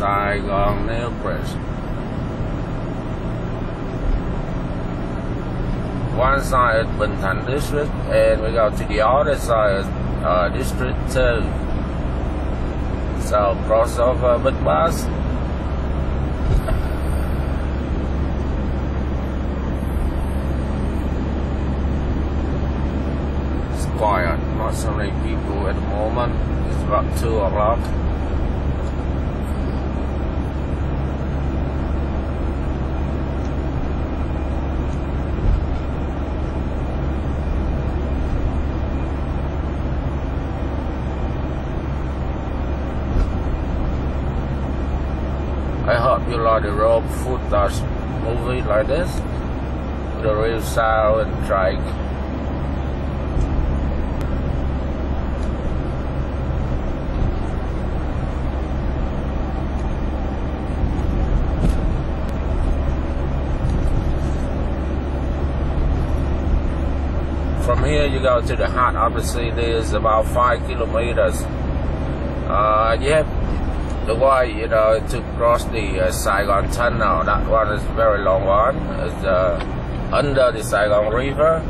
Saigon Nail Press. One side is Bình Thạnh district, and we go to the other side, district 2. So cross over big bus. It's quiet, not so many people at the moment. It's about 2 o'clock. I hope you like the road footage movie like this, with the real sound and track. From here you go to the heart of the city, is about 5 kilometers. You have the way, you know, to cross the Saigon Tunnel. That one is a very long one. It's under the Saigon River,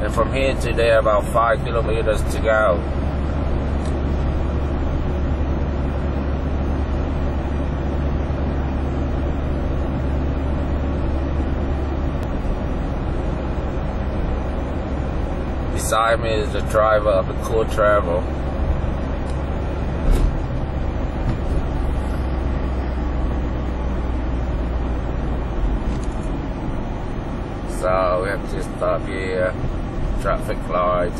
and from here to there about 5 kilometers to go. Beside me is the driver of the Cool Travel. So we have to stop here, traffic light.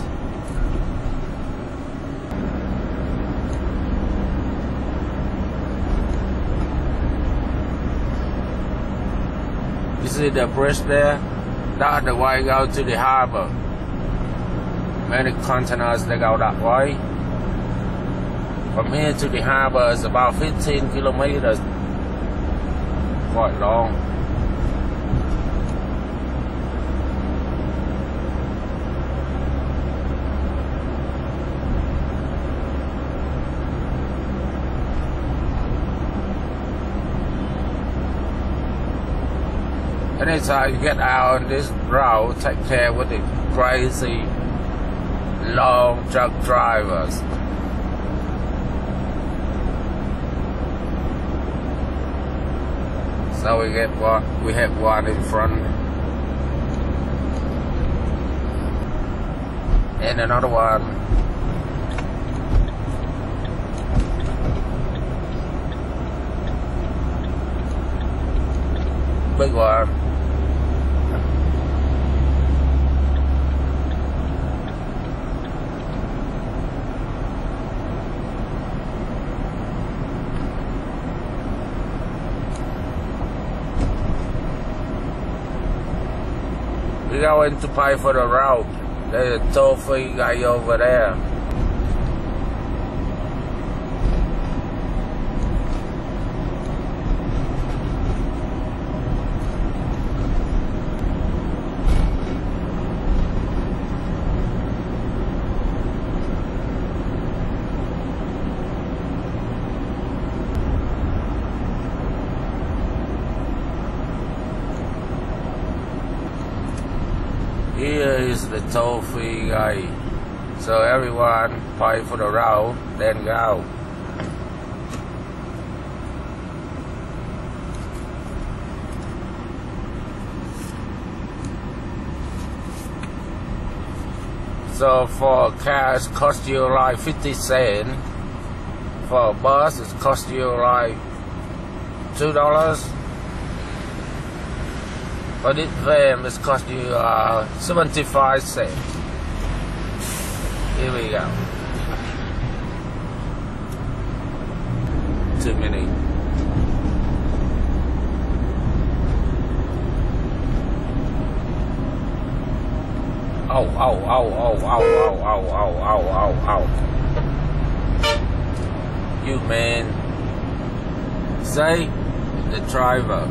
You see the bridge there? That's the way go to the harbor. Many containers, they go that way. From here to the harbor is about 15 kilometers. Quite long. Anytime you get out on this road, take care with the crazy long truck drivers. So we have one in front, and another one. Big one. We're going to pay for the road. There's a toll-free guy over there. Here is the toll-free guy. So everyone pay for the road, then go. So for a car it cost you like 50 cents. For a bus it cost you like $2. For this van it cost you 75 cents. Here we go. Too many. Ow, ow, ow, ow, ow, ow, ow, ow, ow, ow, ow. You man. Say the driver.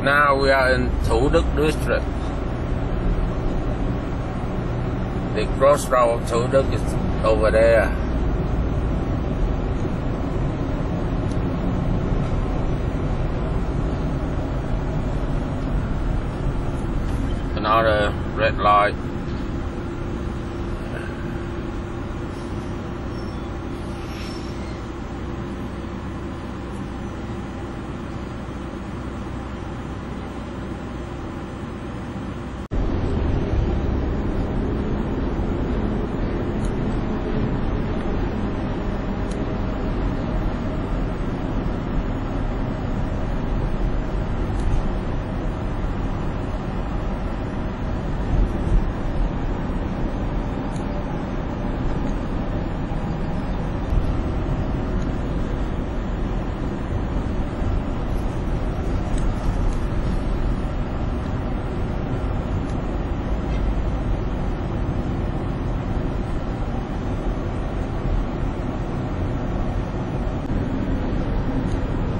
Now we are in Thủ Đức district. The crossroad of Thủ Đức is over there. Another red light.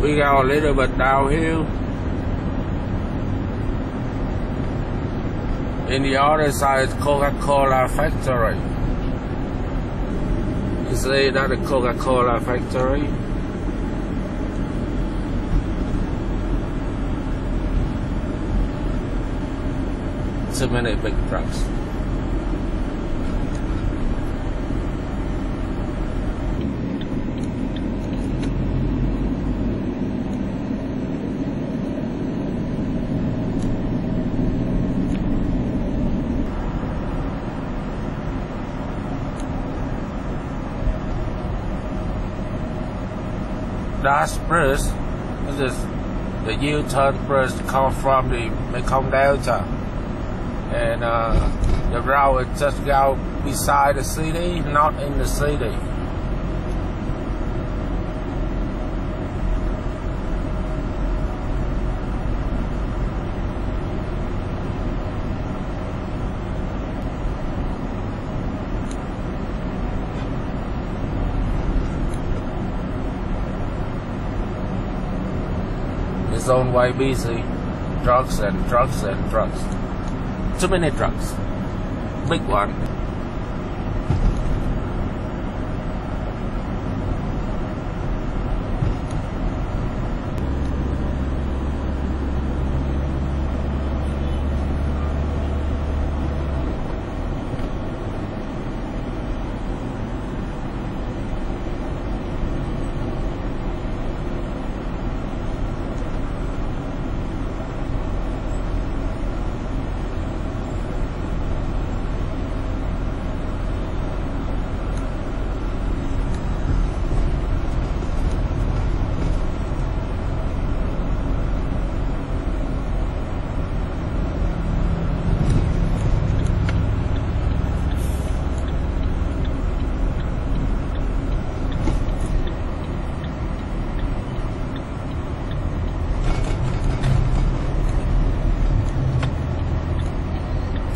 We go a little bit downhill. In the other side is Coca-Cola factory. You see that the Coca-Cola factory? So many big trucks. That's bridge. This is the U-turn bridge come from the Mekong Delta, and the road just go beside the city, not in the city. It's owned by busy trucks and trucks and trucks. Too many trucks. Big one.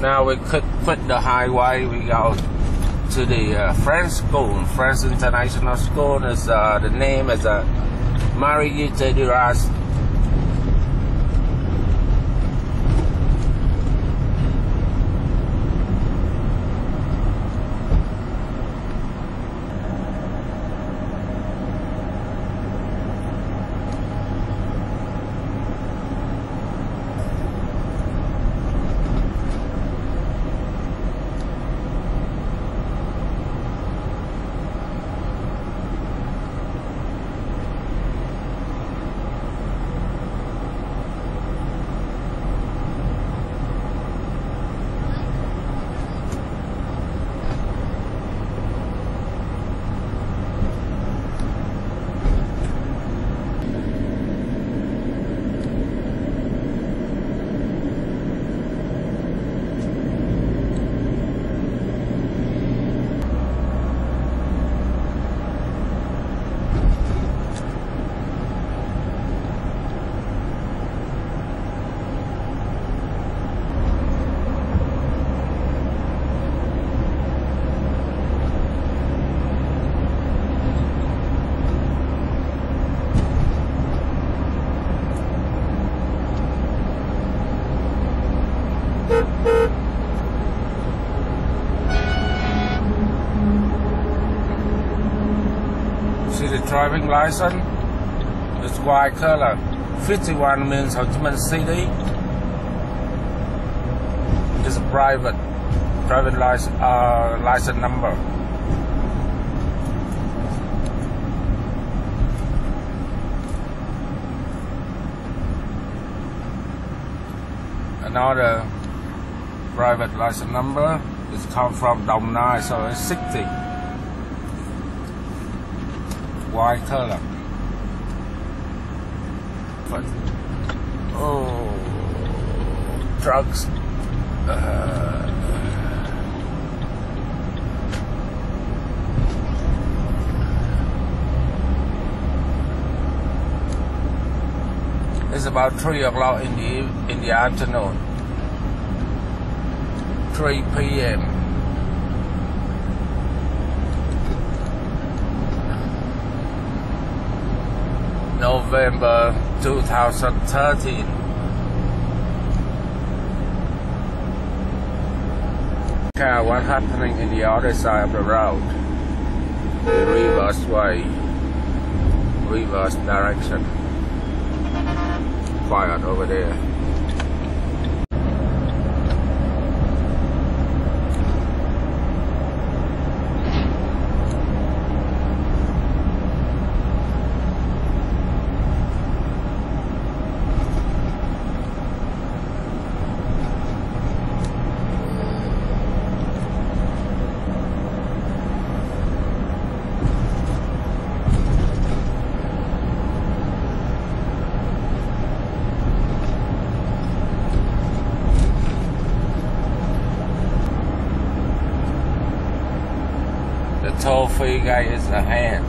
Now we quit the highway. We go to the French school, French International School. Is the name is Mariette Duras. See the driving license? It's white color. 51 means Ho Chi Minh City. It's a private license number. Another private license number is come from Dong Nai, so it's 60. White color. But trucks. It's about 3 o'clock in the afternoon. 3 p.m. November 2013. What's happening in the other side of the road? The reverse way, reverse direction. Quiet over there. The toll-free guy is ahead.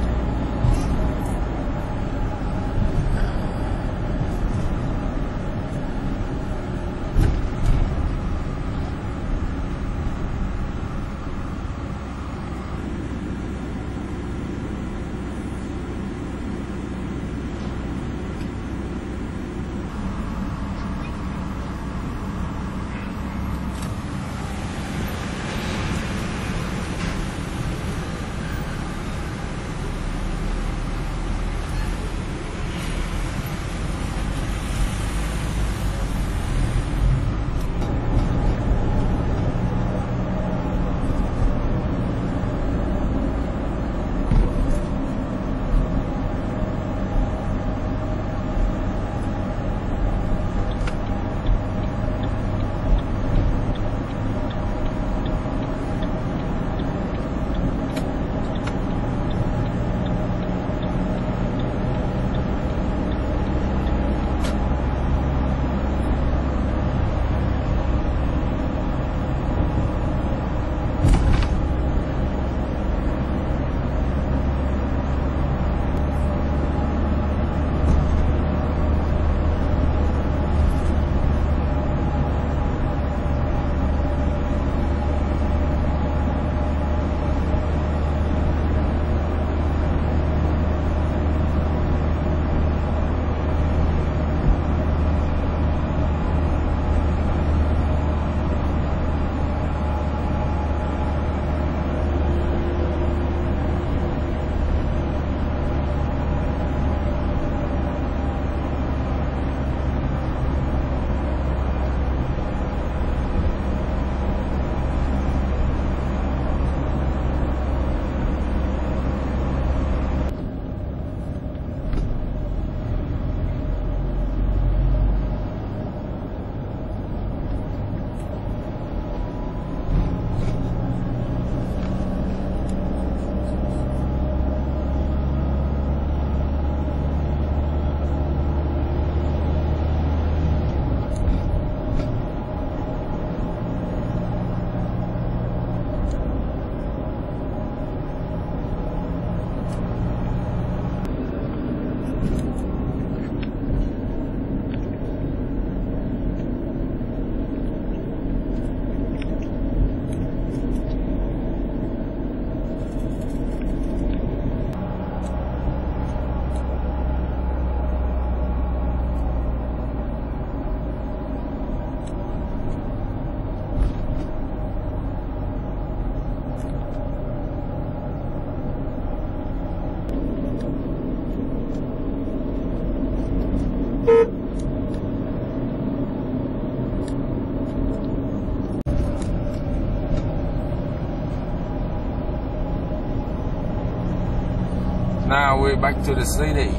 Now we're back to the city.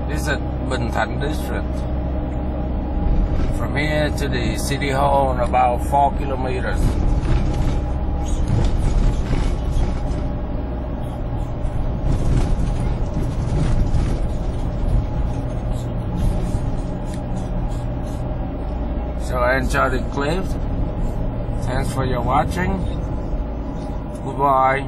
This is Bình Thạnh district. From here to the city hall in about 4 kilometers. So I enjoyed the clip. Thanks for your watching. Goodbye.